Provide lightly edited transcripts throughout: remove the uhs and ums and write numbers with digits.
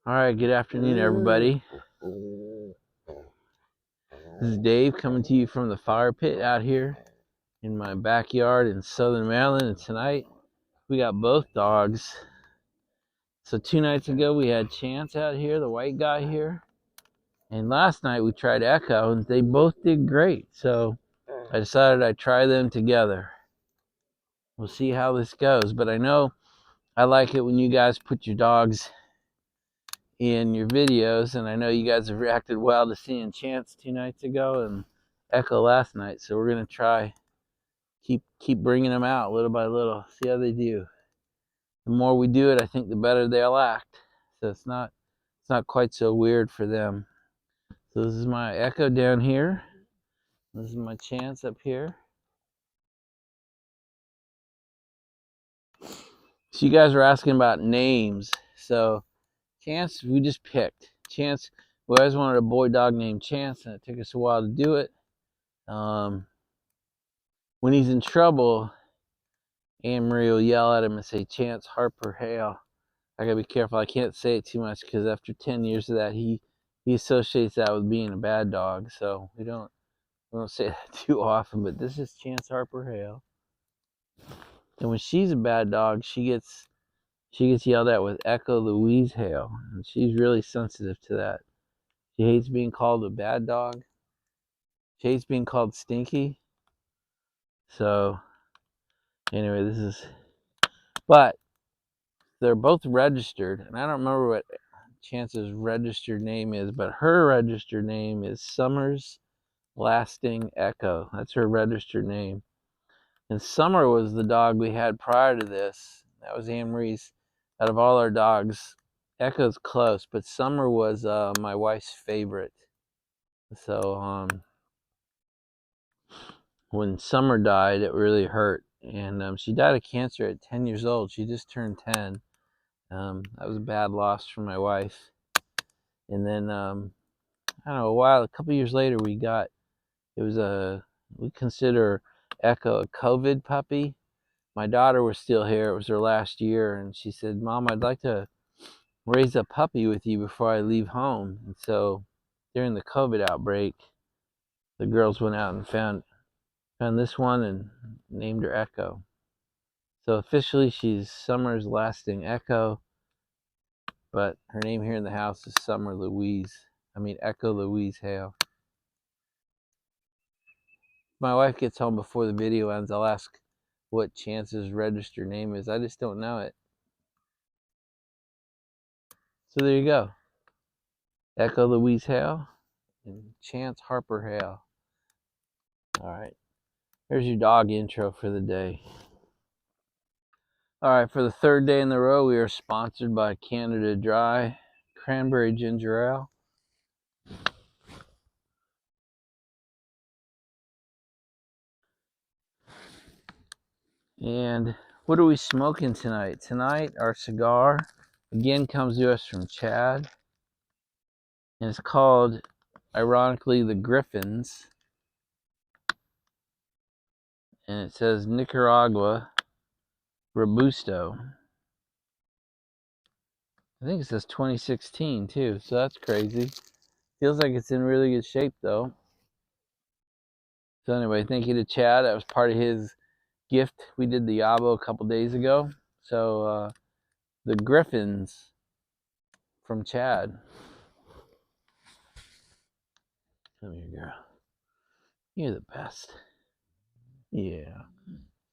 All right, good afternoon, everybody. This is Dave coming to you from the fire pit out here in my backyard in southern Maryland. And tonight we got both dogs. So 2 nights ago we had Chance out here, the white guy here. And last night we tried Echo and they both did great. So I decided I'd try them together. We'll see how this goes. But I know I like it when you guys put your dogs in your videos, and I know you guys have reacted well to seeing Chance 2 nights ago and Echo last night, so we're gonna try keep bringing them out little by little, see how they do. The more we do it, I think the better they'll act, so it's not quite so weird for them. So this is my Echo down here, this is my Chance up here. So you guys were asking about names. So Chance, we just picked Chance. We always wanted a boy dog named Chance, and it took us a while to do it. When he's in trouble, Anne Marie will yell at him and say, Chance, Harper, Hale. I gotta be careful. I can't say it too much because after 10 years of that, he associates that with being a bad dog. So we don't say that too often. But this is Chance, Harper, Hale. And when she's a bad dog, she gets yelled at with Echo Louise Hale, and she's really sensitive to that. She hates being called a bad dog. She hates being called stinky. So anyway, but they're both registered, and I don't remember what Chance's registered name is, but her registered name is Summers Lasting Echo. That's her registered name. And Summer was the dog we had prior to this. That was Anne Marie's. Out of all our dogs, Echo's close, but Summer was my wife's favorite. So when Summer died, it really hurt. And she died of cancer at 10 years old. She just turned 10. That was a bad loss for my wife. And then I don't know, a couple years later, we consider Echo a COVID puppy. My daughter was still here. It was her last year, and she said, Mom, I'd like to raise a puppy with you before I leave home. And so during the COVID outbreak, the girls went out and found this one and named her Echo. So officially she's Summer's Lasting Echo, but her name here in the house is Echo Louise Hale. If my wife gets home before the video ends, I'll ask what Chance's registered name is. I just don't know it. So there you go. Echo Louise Hale and Chance Harper Hale. All right. There's your dog intro for the day. All right, for the third day in a row, we are sponsored by Canada Dry Cranberry Ginger Ale. And what are we smoking tonight? Tonight, our cigar, again, comes to us from Chad. And it's called, ironically, the Griffins. And it says Nicaragua Robusto. I think it says 2016 too, so that's crazy. Feels like it's in really good shape though. So anyway, thank you to Chad. That was part of his gift. We did the Yabo a couple days ago. So the Griffins from Chad. Come here, girl. You're the best. Yeah,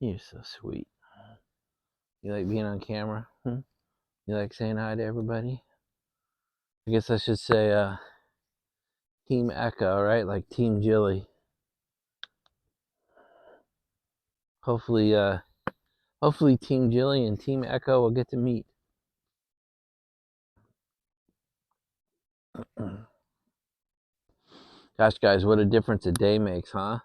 you're so sweet. You like being on camera? You like saying hi to everybody? I guess I should say Team Echo, right? Like Team Jilly. Hopefully Team Jilly and Team Echo will get to meet. Gosh, guys, what a difference a day makes, huh?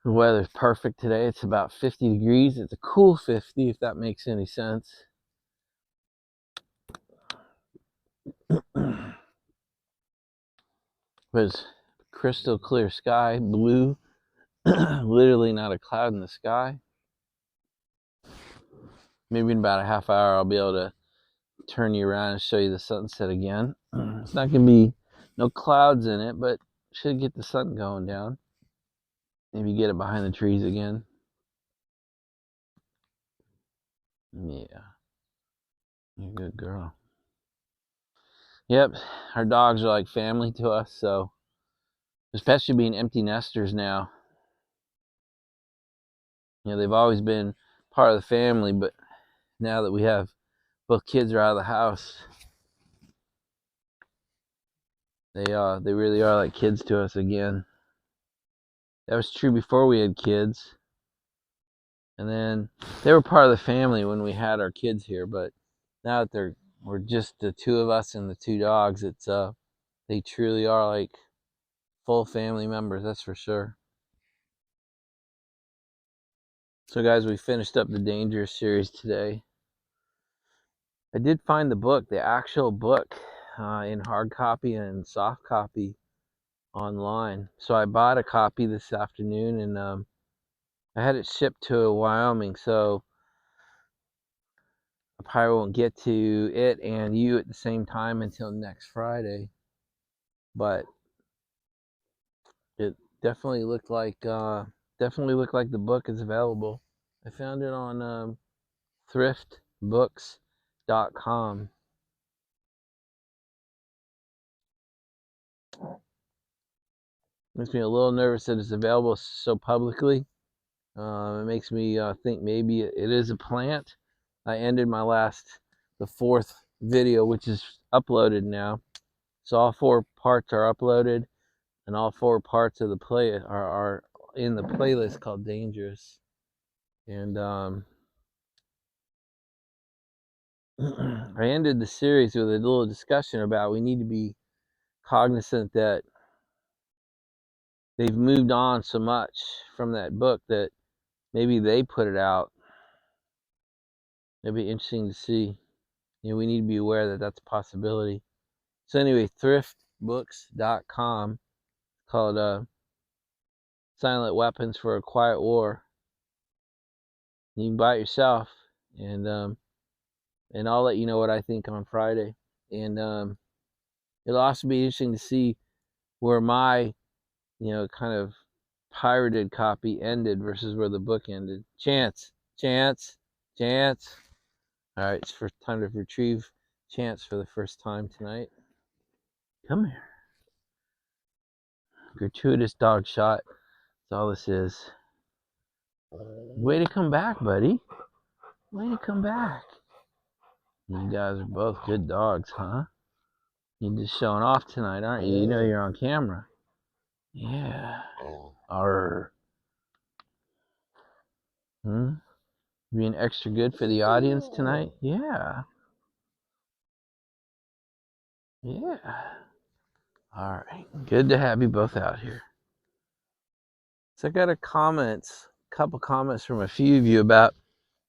The weather's perfect today. It's about 50 degrees. It's a cool 50, if that makes any sense. There's crystal clear sky, blue, literally not a cloud in the sky. Maybe in about a half hour I'll be able to turn you around and show you the sunset again. It's not going to be no clouds in it, but should get the sun going down. Maybe get it behind the trees again. Yeah, you're a good girl. Yep, our dogs are like family to us, so especially being empty nesters now. They've always been part of the family, but now that we have both kids are out of the house, they really are like kids to us again. That was true before we had kids, and then they were part of the family when we had our kids here. But now that we're just the two of us and the two dogs, they truly are like full family members. That's for sure. So, guys, we finished up the Dangerous series today. I did find the book, the actual book, in hard copy and soft copy online. So I bought a copy this afternoon, and I had it shipped to Wyoming. So I probably won't get to it and you at the same time until next Friday. But it definitely looked like the book is available. I found it on thriftbooks.com. Makes me a little nervous that it's available so publicly. It makes me think maybe it is a plant. I ended the fourth video, which is uploaded now. So all 4 parts are uploaded, and all 4 parts of the play are in the playlist called Dangerous. And I ended the series with a little discussion about we need to be cognizant that they've moved on so much from that book that maybe they put it out. It'd be interesting to see. We need to be aware that that's a possibility. So anyway, thriftbooks.com, called Silent Weapons for a Quiet War. You can buy it yourself, and I'll let you know what I think on Friday. And it'll also be interesting to see where my kind of pirated copy ended versus where the book ended. Chance. All right, it's first time to retrieve Chance for the first time tonight. Come here. Gratuitous dog shot. That's all this is. Way to come back, buddy. Way to come back. You guys are both good dogs, huh? You're just showing off tonight, aren't you? You know you're on camera. Yeah. Arr. Being extra good for the audience tonight? Yeah. Yeah. All right. Good to have you both out here. So I got a couple comments from a few of you about,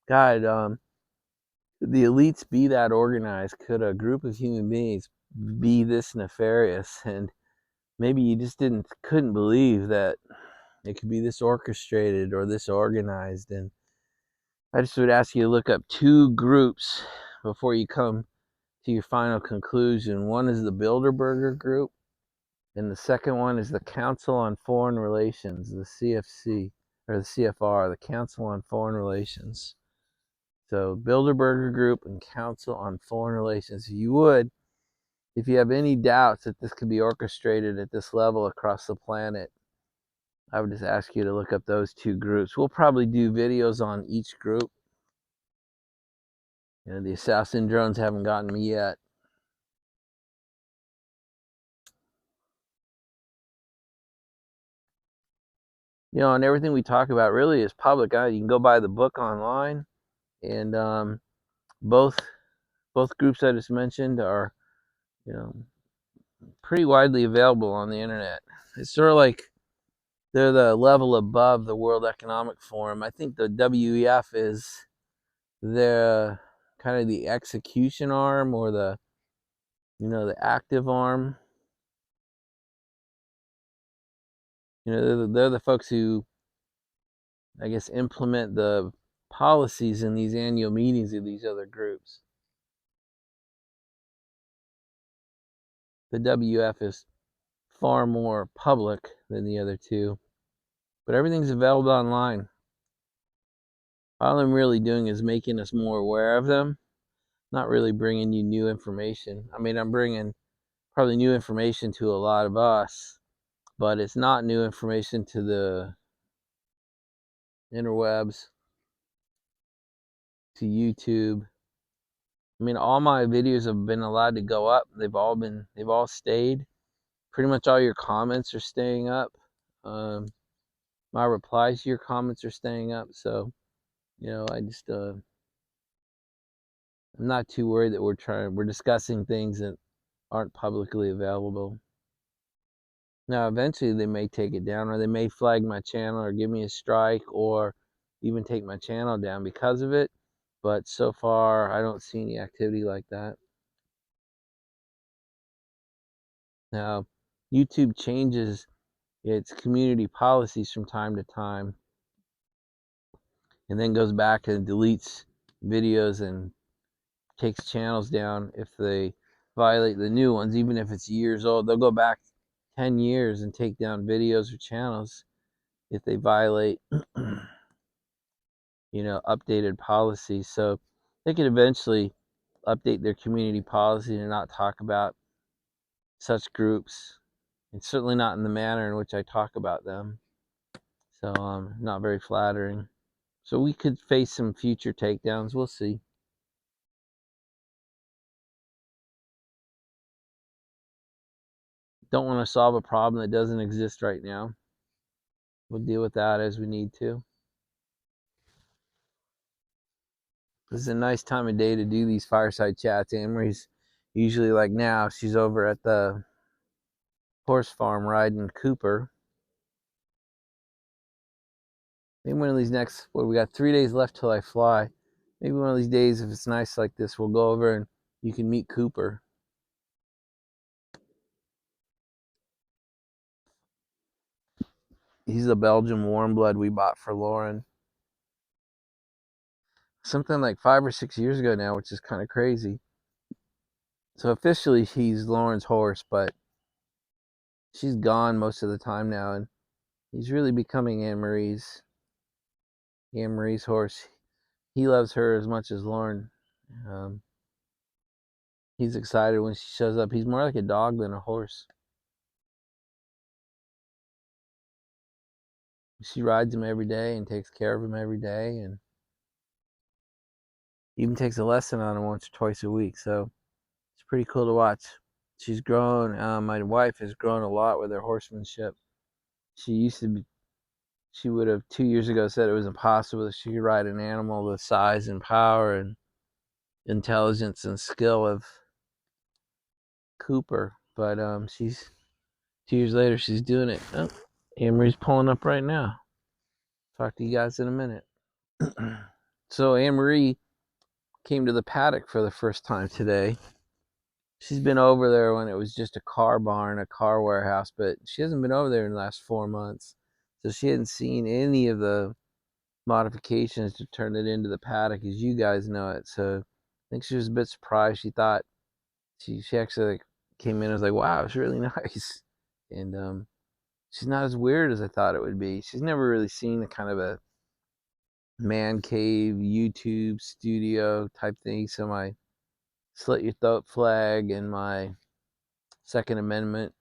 God, could the elites be that organized? Could a group of human beings be this nefarious? And maybe you just couldn't believe that it could be this orchestrated or this organized. And I just would ask you to look up 2 groups before you come to your final conclusion. One is the Bilderberger Group, and the second one is the Council on Foreign Relations, the CFC, or the CFR, the Council on Foreign Relations. So Bilderberger Group and Council on Foreign Relations. If you have any doubts that this could be orchestrated at this level across the planet, I would just ask you to look up those 2 groups. We'll probably do videos on each group. The assassin drones haven't gotten me yet. And everything we talk about really is public. You can go buy the book online, and both groups I just mentioned are, pretty widely available on the internet. It's sort of like they're the level above the World Economic Forum. I think the WEF is the kind of the execution arm, or the active arm. They're the folks who, I guess, implement the policies in these annual meetings of these other groups. The WF is far more public than the other two, but everything's available online. All I'm really doing is making us more aware of them, not really bringing you new information. I mean, I'm bringing probably new information to a lot of us, but it's not new information to the interwebs, to YouTube. I mean, all my videos have been allowed to go up. They've all stayed. Pretty much all your comments are staying up. My replies to your comments are staying up. So, I just, I'm not too worried that we're discussing things that aren't publicly available. Now, eventually they may take it down, or they may flag my channel or give me a strike, or even take my channel down because of it. But so far, I don't see any activity like that. Now, YouTube changes its community policies from time to time, and then goes back and deletes videos and takes channels down if they violate the new ones, even if it's years old. They'll go back 10 years and take down videos or channels if they violate updated policies. So they could eventually update their community policy to not talk about such groups, and certainly not in the manner in which I talk about them. So not very flattering. So we could face some future takedowns. We'll see. Don't want to solve a problem that doesn't exist right now. We'll deal with that as we need to. This is a nice time of day to do these fireside chats. Anne-Marie's usually, like now, she's over at the horse farm riding Cooper. Maybe one of these we got 3 days left till I fly. Maybe one of these days, if it's nice like this, we'll go over and you can meet Cooper. He's a Belgian warm blood we bought for Lauren. Something like 5 or 6 years ago now, which is kind of crazy. So officially he's Lauren's horse, but she's gone most of the time now, and he's really becoming Anne-Marie's horse. He loves her as much as Lauren. He's excited when she shows up. He's more like a dog than a horse. She rides him every day and takes care of him every day, and even takes a lesson on him once or twice a week. So it's pretty cool to watch. She's grown. My wife has grown a lot with her horsemanship. She would have 2 years ago said it was impossible that she could ride an animal the size and power and intelligence and skill of Cooper. But she's 2 years later, she's doing it. Oh, Anne-Marie's pulling up right now. Talk to you guys in a minute. So Anne-Marie came to the paddock for the first time today. She's been over there when it was just a car barn, a car warehouse, but she hasn't been over there in the last 4 months. So she hadn't seen any of the modifications to turn it into the paddock as you guys know it. So I think she was a bit surprised. She thought she actually came in and was like, wow, it's really nice. And she's not as weird as I thought it would be. She's never really seen a kind of a man cave YouTube studio type thing. So my slit your throat flag and my Second Amendment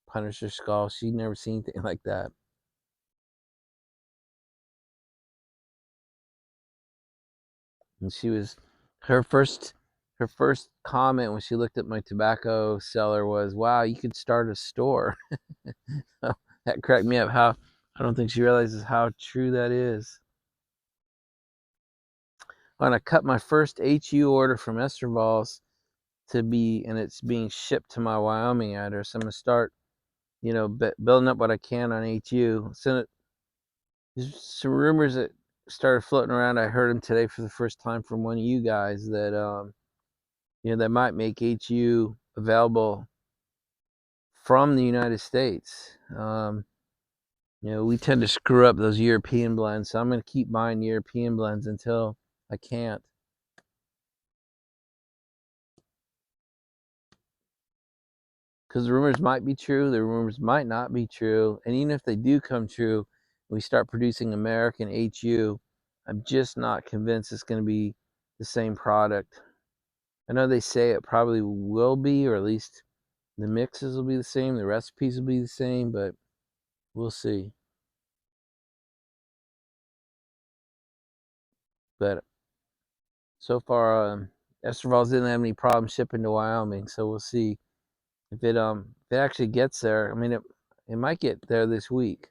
Punisher skull, she'd never seen anything like that. And her first comment when she looked at my tobacco cellar was, wow, you could start a store. That cracked me up. I don't think she realizes how true that is. I'm gonna cut my first HU order from Esterval's and it's being shipped to my Wyoming address. I'm gonna start, building up what I can on HU. There's some rumors that started floating around. I heard them today for the first time from one of you guys that that might make HU available from the United States. We tend to screw up those European blends, so I'm going to keep buying European blends until I can't. because the rumors might be true, the rumors might not be true, and even if they do come true, we start producing American HU, I'm just not convinced it's going to be the same product. I know they say it probably will be, or at least the mixes will be the same, the recipes will be the same, but we'll see. But so far, Esterval's didn't have any problem shipping to Wyoming, so we'll see if it actually gets there. I mean, it might get there this week.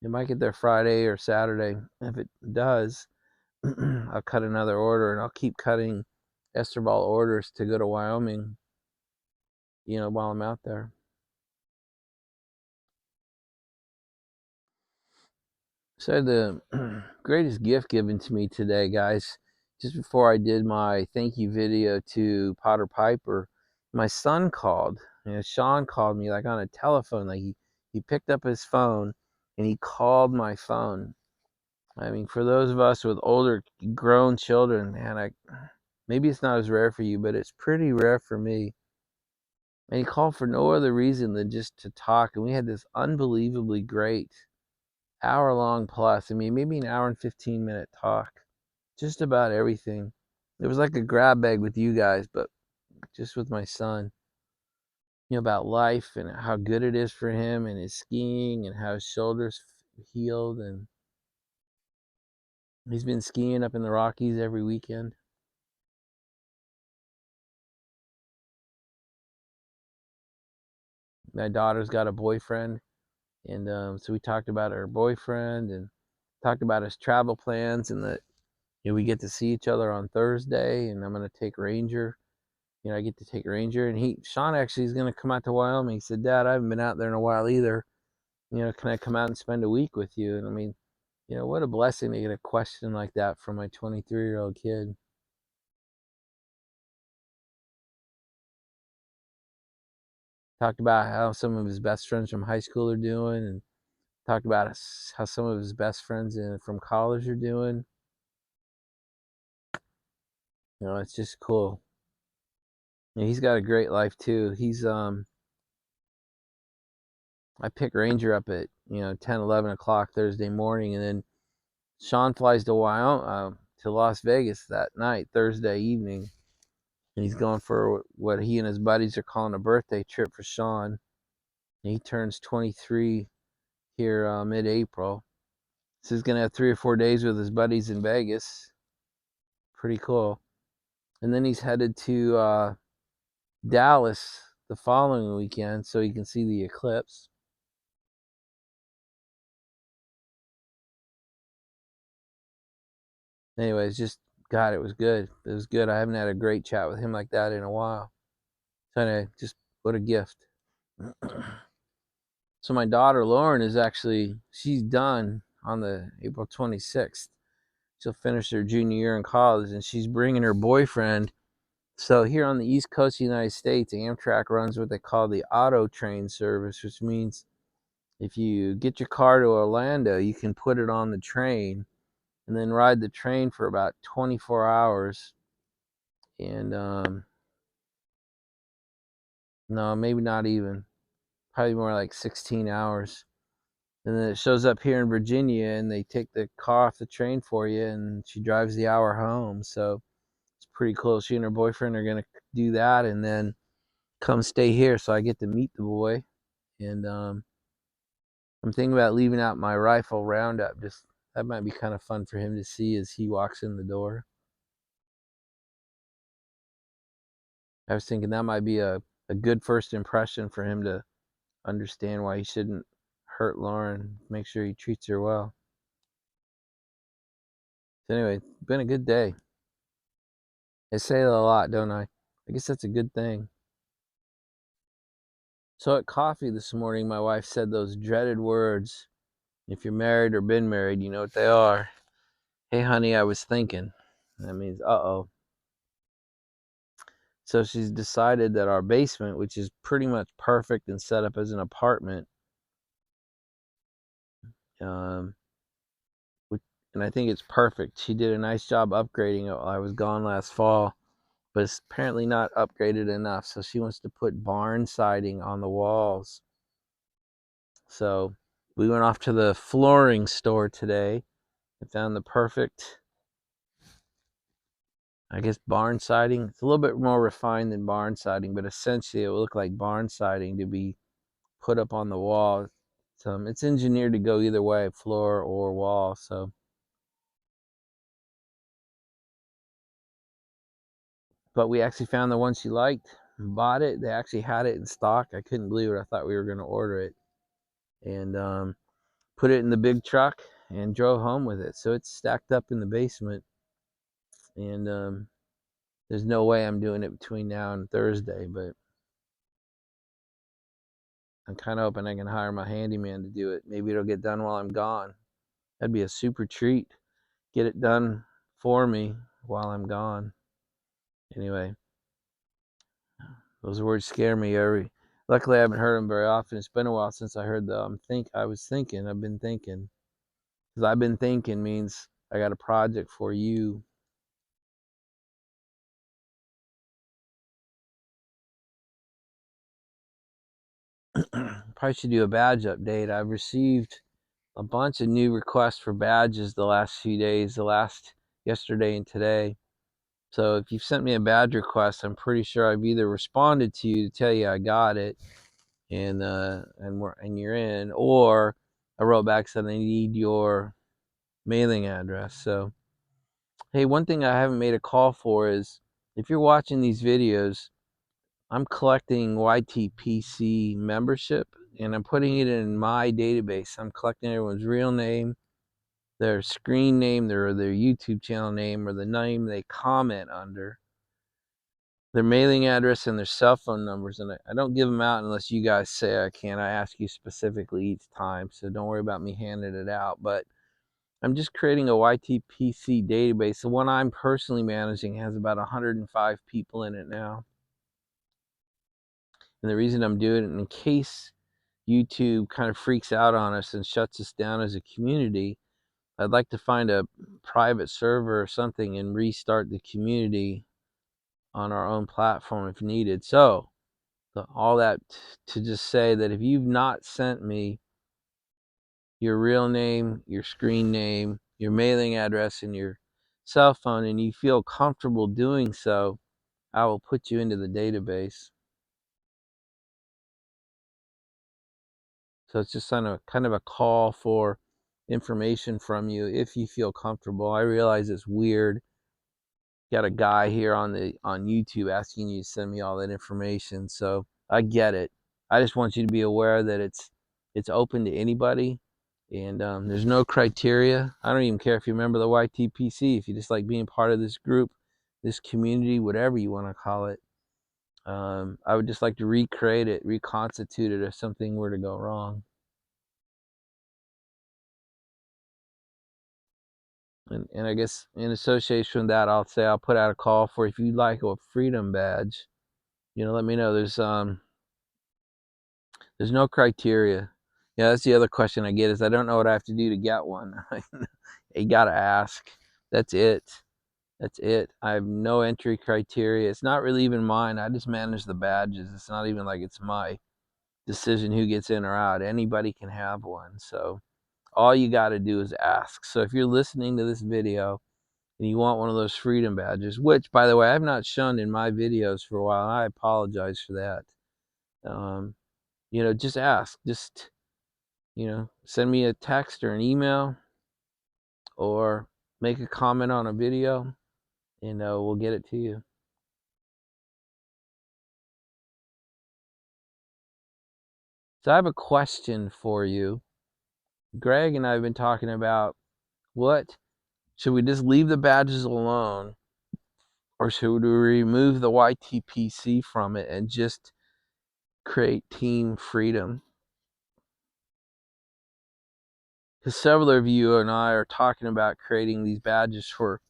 It might get there Friday or Saturday. If it does, I'll cut another order, and I'll keep cutting Esterval orders to go to Wyoming, while I'm out there. So the greatest gift given to me today, guys, just before I did my thank you video to Potter Piper, my son called. Sean called me like on a telephone. Like he picked up his phone and he called my phone. I mean, for those of us with older grown children, man, maybe it's not as rare for you, but it's pretty rare for me. And he called for no other reason than just to talk. And we had this unbelievably great hour long plus. I mean, maybe an hour and 15-minute talk. Just about everything. It was like a grab bag with you guys, but just with my son. About life and how good it is for him and his skiing and how his shoulders healed. And he's been skiing up in the Rockies every weekend. My daughter's got a boyfriend. And so we talked about her boyfriend and talked about his travel plans, and that we get to see each other on Thursday, and I'm going to take Ranger. I get to take Ranger, and Sean actually is going to come out to Wyoming. He said, "Dad, I haven't been out there in a while either. Can I come out and spend a week with you?" And I mean, what a blessing to get a question like that from my 23-year-old kid. Talked about how some of his best friends from high school are doing, and talked about how some of his best friends from college are doing. It's just cool. He's got a great life too. I pick Ranger up at 10, 11 o'clock Thursday morning, and then Sean flies to Wyoming, to Las Vegas that night, Thursday evening, and he's going for what he and his buddies are calling a birthday trip for Sean. And he turns 23 here mid-April, so he's gonna have 3 or 4 days with his buddies in Vegas. Pretty cool. And then he's headed to Dallas the following weekend so he can see the eclipse. Anyways, just God, it was good. It was good. I haven't had a great chat with him like that in a while. So anyway, just what a gift. So my daughter Lauren she's done on the April 26th. She'll finish her junior year in college, and she's bringing her boyfriend. So here on the East Coast of the United States, Amtrak runs what they call the auto train service, which means if you get your car to Orlando, you can put it on the train and then ride the train for about 24 hours. And no, maybe not even. Probably more like 16 hours. And then it shows up here in Virginia, and they take the car off the train for you, and she drives the hour home. So it's pretty cool. She and her boyfriend are going to do that and then come stay here, so I get to meet the boy. And I'm thinking about leaving out my rifle roundup. Just that might be kind of fun for him to see as he walks in the door. I was thinking that might be a good first impression for him to understand why he shouldn't hurt Lauren. Make sure he treats her well. So anyway, it's been a good day. I say that a lot, don't I? I guess that's a good thing. So at coffee this morning, my wife said those dreaded words. If you're married or been married, you know what they are. Hey, honey, I was thinking. That means, uh-oh. So she's decided that our basement, which is pretty much perfect and set up as an apartment, um, and I think it's perfect. She did a nice job upgrading it while I was gone last fall. but it's apparently not upgraded enough. So she wants to put barn siding on the walls. So we went off to the flooring store today and found the perfect, I guess, barn siding. It's a little bit more refined than barn siding, but essentially it will look like barn siding to be put up on the wall. It's engineered to go either way, floor or wall. So, but we actually found the one she liked, bought it. They actually had it in stock. I couldn't believe it. I thought we were going to order it, and put it in the big truck and drove home with it. So it's stacked up in the basement, and there's no way I'm doing it between now and Thursday, but I'm kind of hoping I can hire my handyman to do it. Maybe it'll get done while I'm gone. That'd be a super treat. Get it done for me while I'm gone. Anyway, those words scare me. Luckily, I haven't heard them very often. It's been a while since I heard the I've been thinking. Because I've been thinking means I got a project for you. Probably should do a badge update. I've received a bunch of new requests for badges the last few days, yesterday and today. So if you've sent me a badge request, I'm pretty sure I've either responded to you to tell you I got it and you're in, or I wrote back said I need your mailing address. So hey, one thing I haven't made a call for is if you're watching these videos, I'm collecting YTPC membership and I'm putting it in my database. I'm collecting everyone's real name, their screen name, their YouTube channel name, or the name they comment under, their mailing address, and their cell phone numbers. And I don't give them out unless you guys say I can. I ask you specifically each time, so don't worry about me handing it out. But I'm just creating a YTPC database. The one I'm personally managing has about 105 people in it now. And the reason I'm doing it, in case YouTube kind of freaks out on us and shuts us down as a community, I'd like to find a private server or something and restart the community on our own platform if needed. So all that to just say that if you've not sent me your real name, your screen name, your mailing address, and your cell phone, and you feel comfortable doing so, I will put you into the database. So it's just kind of a call for information from you if you feel comfortable. I realize it's weird. Got a guy here on YouTube asking you to send me all that information, so I get it. I just want you to be aware that it's open to anybody, and there's no criteria. I don't even care if you remember the YTPC. If you just like being part of this group, this community, whatever you want to call it, I would just like to recreate it, reconstitute it if something were to go wrong. And I guess in association with that, I'll say I'll put out a call for if you'd like a freedom badge. Let me know. There's no criteria. Yeah, that's the other question I get is I don't know what I have to do to get one. You gotta ask. That's it. That's it. I have no entry criteria. It's not really even mine. I just manage the badges. It's not even like it's my decision who gets in or out. Anybody can have one. So all you got to do is ask. So if you're listening to this video and you want one of those freedom badges, which, by the way, I've not shown in my videos for a while, I apologize for that. Just ask. Just, send me a text or an email or make a comment on a video and we'll get it to you. So I have a question for you. Greg and I have been talking about should we just leave the badges alone, or should we remove the YTPC from it and just create team freedom? Because several of you and I are talking about creating these badges for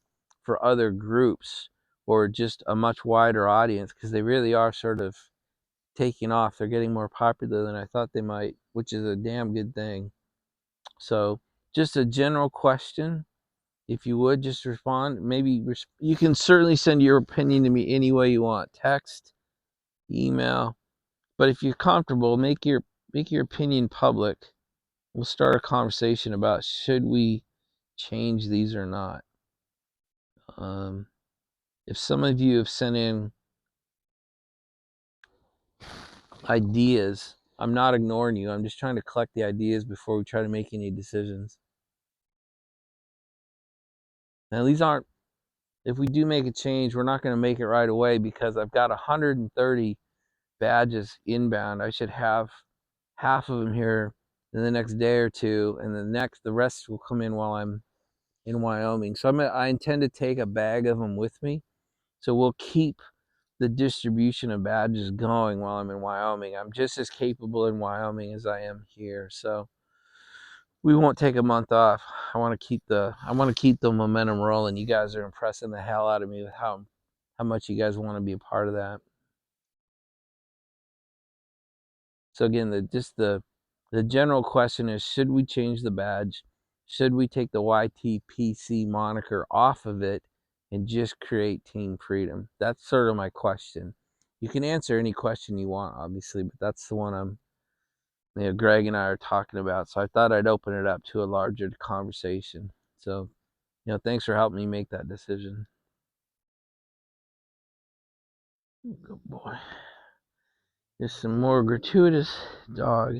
other groups or just a much wider audience, because they really are sort of taking off. They're getting more popular than I thought they might, which is a damn good thing. So just a general question. if you would just respond. Maybe you can certainly send your opinion to me any way you want, text, email. But if you're comfortable, make your opinion public. We'll start a conversation about should we change these or not. If some of you have sent in ideas, I'm not ignoring you. I'm just trying to collect the ideas before we try to make any decisions. Now, these aren't, if we do make a change, we're not going to make it right away because I've got 130 badges inbound. I should have half of them here in the next day or two, and the rest will come in while I'm in Wyoming. So I intend to take a bag of them with me. So we'll keep the distribution of badges going while I'm in Wyoming. I'm just as capable in Wyoming as I am here. So we won't take a month off. I want to keep the momentum rolling. You guys are impressing the hell out of me with how much you guys want to be a part of that. So again, the general question is, should we change the badge? Should we take the YTPC moniker off of it and just create Team Freedom? That's sort of my question. You can answer any question you want, obviously, but that's the one Greg and I are talking about. So I thought I'd open it up to a larger conversation. So, thanks for helping me make that decision. Good boy. There's some more gratuitous dog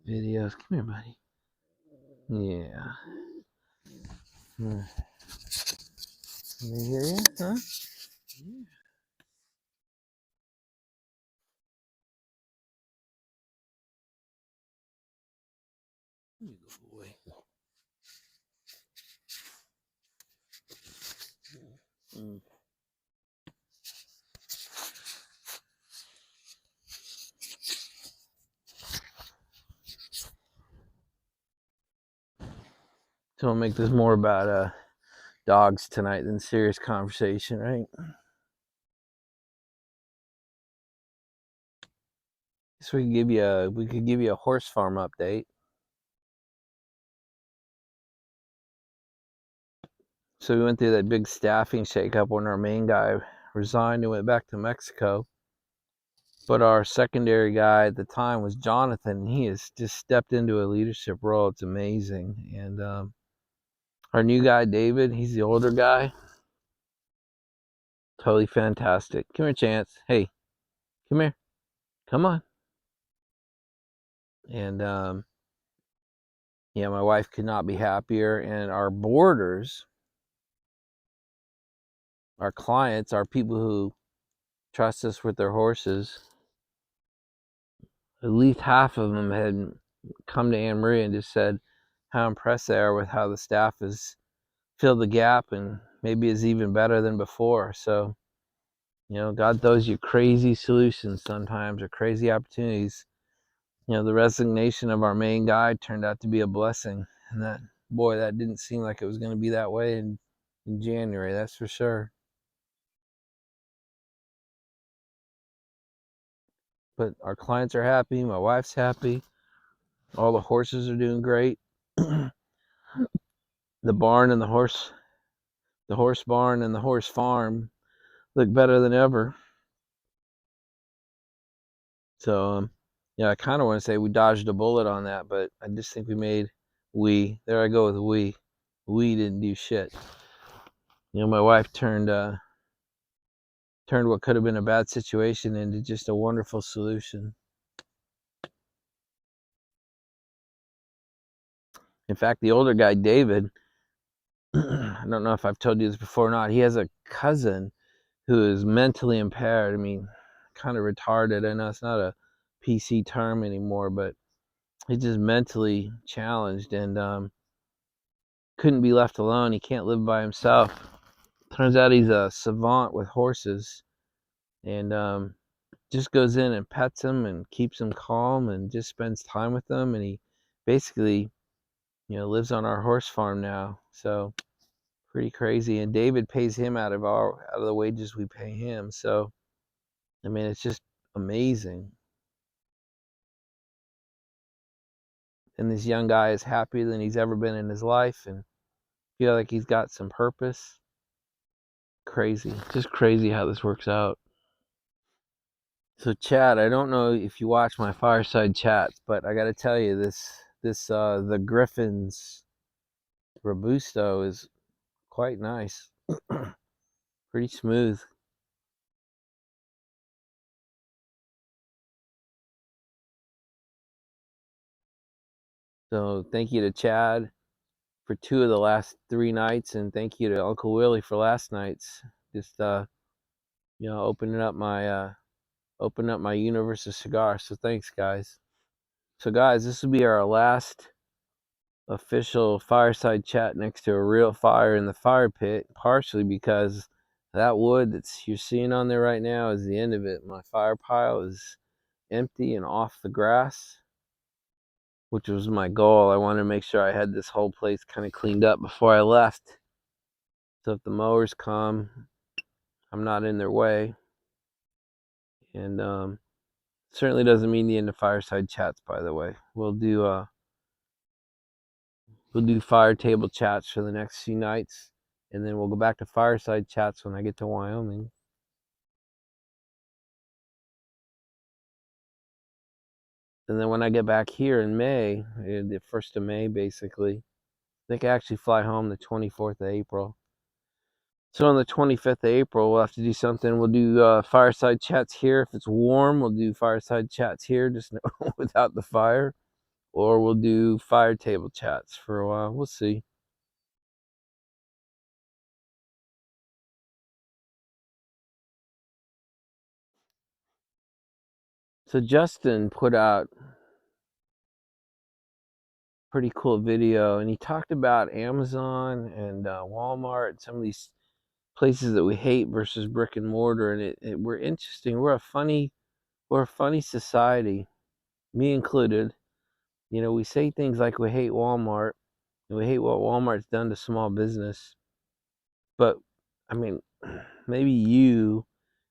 videos. Come here, buddy. Yeah. They hear you, huh? Yeah. You good boy. Mm. So we'll make this more about dogs tonight than serious conversation, right? So we could give you a horse farm update. So we went through that big staffing shakeup when our main guy resigned and went back to Mexico. But our secondary guy at the time was Jonathan. He has just stepped into a leadership role. It's amazing. And our new guy, David, he's the older guy. Totally fantastic. Come here, Chance. Hey, come here. Come on. And my wife could not be happier. And our boarders, our clients, our people who trust us with their horses, at least half of them had come to Anne Marie and just said how impressed they are with how the staff has filled the gap and maybe is even better than before. So, God throws you crazy solutions sometimes or crazy opportunities. The resignation of our main guy turned out to be a blessing. And that didn't seem like it was going to be that way in January, that's for sure. But our clients are happy, my wife's happy, all the horses are doing great. The barn and the horse barn and the horse farm look better than ever. So I kind of want to say we dodged a bullet on that, but I just think there I go with we didn't do shit. My wife turned what could have been a bad situation into just a wonderful solution. In fact, the older guy, David, I don't know if I've told you this before or not, he has a cousin who is mentally impaired. I mean, kind of retarded. I know it's not a PC term anymore, but he's just mentally challenged and couldn't be left alone. He can't live by himself. Turns out he's a savant with horses and just goes in and pets them and keeps them calm and just spends time with them. And he basically, lives on our horse farm now. So pretty crazy. And David pays him out of the wages we pay him. So, I mean, it's just amazing. And this young guy is happier than he's ever been in his life. And feel like he's got some purpose. Crazy. Just crazy how this works out. So Chad, I don't know if you watch my Fireside chats, but I gotta tell you, the Griffin's Robusto is quite nice. Pretty smooth. So thank you to Chad for 2 of the last 3 nights, and thank you to Uncle Willie for last night's. Just opening up my universe of cigars. So thanks, guys. So guys, this will be our last official fireside chat next to a real fire in the fire pit, partially because that wood that's you're seeing on there right now is the end of it. My fire pile is empty and off the grass, which was my goal. I wanted to make sure I had this whole place kind of cleaned up before I left. So if the mowers come, I'm not in their way. And certainly doesn't mean the end of fireside chats, by the way. We'll do fire table chats for the next few nights, and then we'll go back to fireside chats when I get to Wyoming. And then when I get back here in May, the 1st of May, basically, I think I actually fly home the 24th of April. So on the 25th of April, we'll have to do something. We'll do fireside chats here. If it's warm, we'll do fireside chats here, just without the fire. Or we'll do fire table chats for a while. We'll see. So Justin put out a pretty cool video, and he talked about Amazon and Walmart, some of these places that we hate versus brick and mortar, and we're interesting. We're a funny society, me included. You know, we say things like we hate Walmart and we hate what Walmart's done to small business, but I mean, maybe you,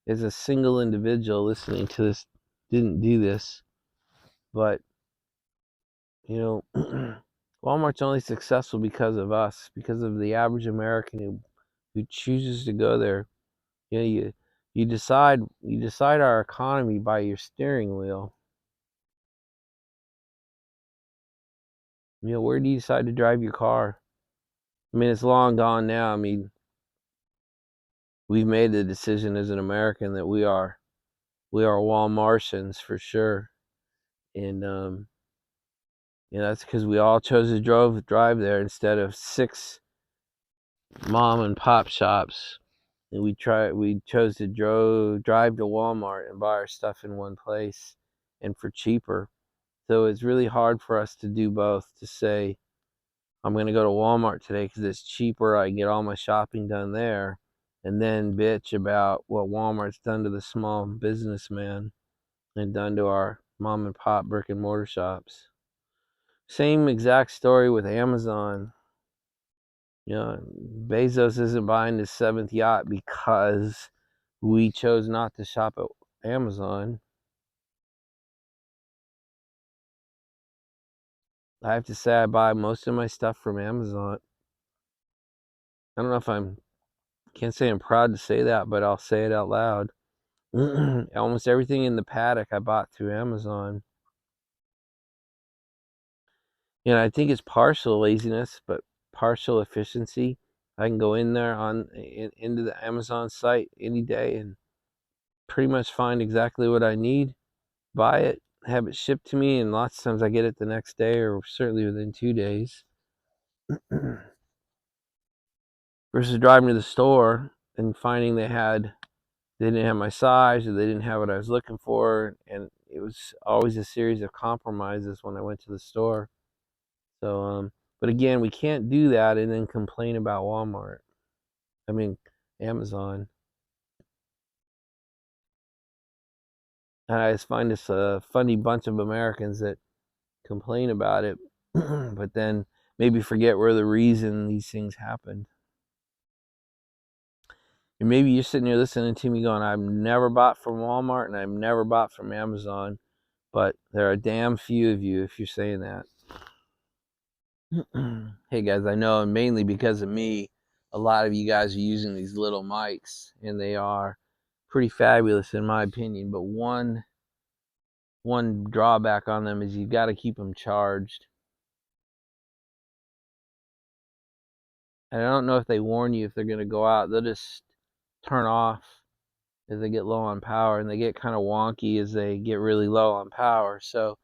as a single individual listening to this, didn't do this, but you know, Walmart's only successful because of us, because of the average American who chooses to go there. You know, you decide our economy by your steering wheel. You know, where do you decide to drive your car? I mean, it's long gone now. I mean, we've made the decision as an American that we are Walmartians for sure, and you know, that's because we all chose to drive there instead of 6 mom and pop shops. And we chose to drive to Walmart and buy our stuff in one place and for cheaper. So it's really hard for us to do both, to say I'm going to go to Walmart today because it's cheaper, I can get all my shopping done there, and then bitch about what Walmart's done to the small businessman and done to our mom and pop brick and mortar shops. Same exact story with Amazon. You know, Bezos isn't buying his 7th yacht because we chose not to shop at Amazon. I have to say I buy most of my stuff from Amazon. I don't know if can't say I'm proud to say that, but I'll say it out loud. Almost everything in the paddock I bought through Amazon. You know, I think it's partial laziness, but partial efficiency. I can go in there into the Amazon site any day and pretty much find exactly what I need, buy it, have it shipped to me, and lots of times I get it the next day or certainly within 2 days. Versus driving to the store and finding they didn't have my size or they didn't have what I was looking for, and it was always a series of compromises when I went to the store. So but again, we can't do that and then complain about Walmart. I mean, Amazon. And I just find this a funny bunch of Americans that complain about it, but then maybe forget where the reason these things happened. And maybe you're sitting here listening to me going, I've never bought from Walmart and I've never bought from Amazon, but there are damn few of you if you're saying that. Hey guys, I know, and mainly because of me, a lot of you guys are using these little mics, and they are pretty fabulous in my opinion. But one drawback on them is you got to keep them charged. And I don't know if they warn you if they're going to go out. They'll just turn off as they get low on power, and they get kind of wonky as they get really low on power. So,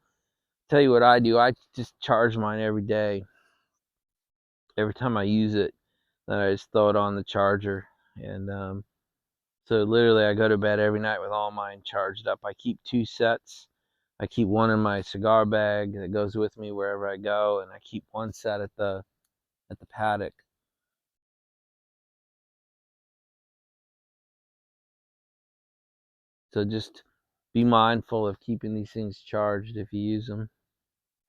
tell you what I do, I just charge mine every day. Every time I use it, then I just throw it on the charger. And so literally I go to bed every night with all mine charged up. I keep 2 sets. I keep one in my cigar bag that goes with me wherever I go, and I keep one set at the paddock. So just be mindful of keeping these things charged if you use them.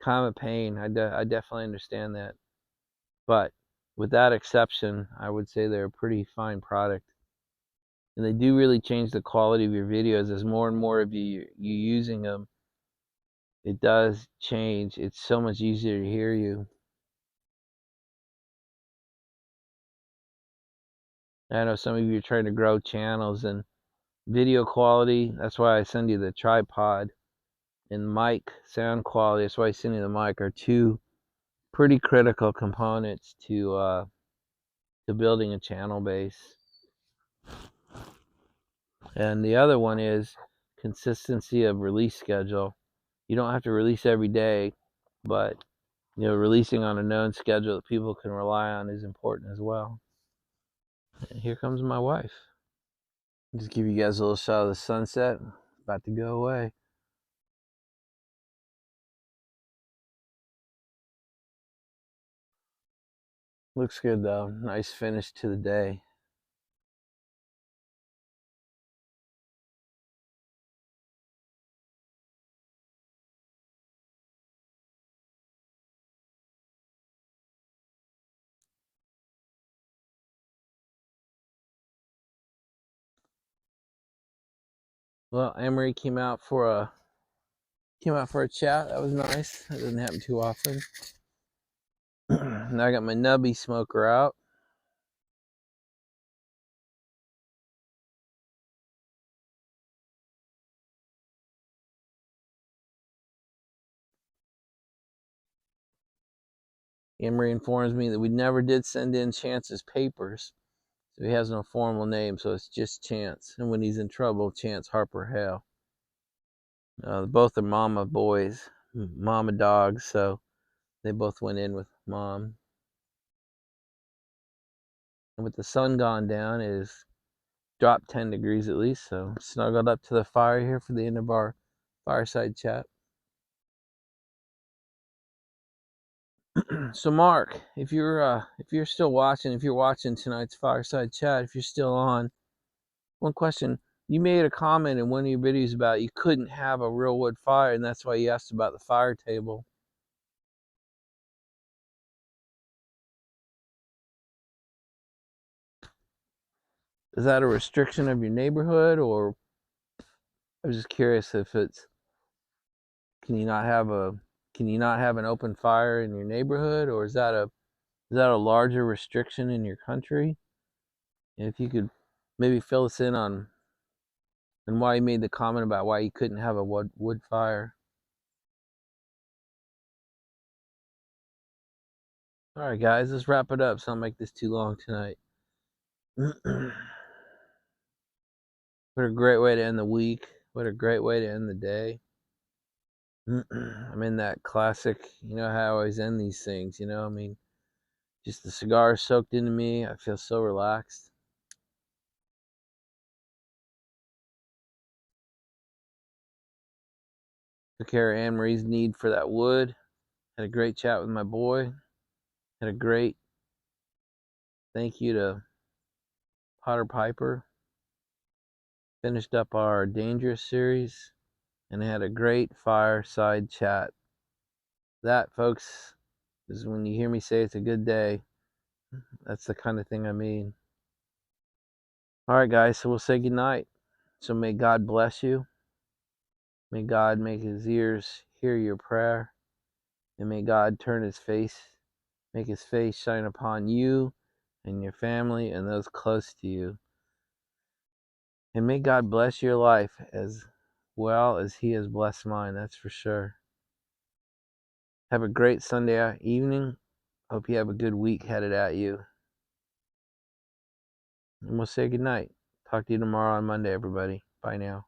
Kind of a pain. I definitely understand that. But with that exception, I would say they're a pretty fine product. And they do really change the quality of your videos as more and more of you using them. It does change. It's so much easier to hear you. I know some of you are trying to grow channels, and video quality, that's why I send you the tripod, and mic sound quality, that's why I send you the mic, are two pretty critical components to building a channel base. And the other one is consistency of release schedule. You don't have to release every day, but releasing on a known schedule that people can rely on is important as well. And here comes my wife. Just give you guys a little shot of the sunset. About to go away. Looks good though. Nice finish to the day. Well, Emery came out for a chat. That was nice. That doesn't happen too often. Now I got my nubby smoker out. Emery informs me that we never did send in Chance's papers, so he has no formal name, so it's just Chance. And when he's in trouble, Chance Harper Hale. Both are mama boys, mama dogs, so they both went in with mom. And with the sun gone down, it is dropped 10 degrees at least, so snuggled up to the fire here for the end of our fireside chat. So Mark, if you're still watching, if you're watching tonight's fireside chat, if you're still on, one question: you made a comment in one of your videos about you couldn't have a real wood fire, and that's why you asked about the fire table. Is that a restriction of your neighborhood, or I was just curious if it's can you not have an open fire in your neighborhood, or is that a larger restriction in your country? And if you could maybe fill us in on why you made the comment about why you couldn't have a wood fire. All right, guys, let's wrap it up so I don't make this too long tonight. What a great way to end the week. What a great way to end the day. I'm in that classic, how I always end these things, I mean, just the cigar soaked into me. I feel so relaxed. Took care of Anne Marie's need for that wood. Had a great chat with my boy. Had a great thank you to Potter Piper. Finished up our Dangerous series and had a great fireside chat. That, folks, is when you hear me say it's a good day. That's the kind of thing I mean. All right, guys, so we'll say goodnight. So may God bless you. May God make his ears hear your prayer. And may God turn his face make his face shine upon you and your family and those close to you. And may God bless your life as well as he has blessed mine, that's for sure. Have a great Sunday evening. Hope you have a good week headed at you. And we'll say goodnight. Talk to you tomorrow on Monday, everybody. Bye now.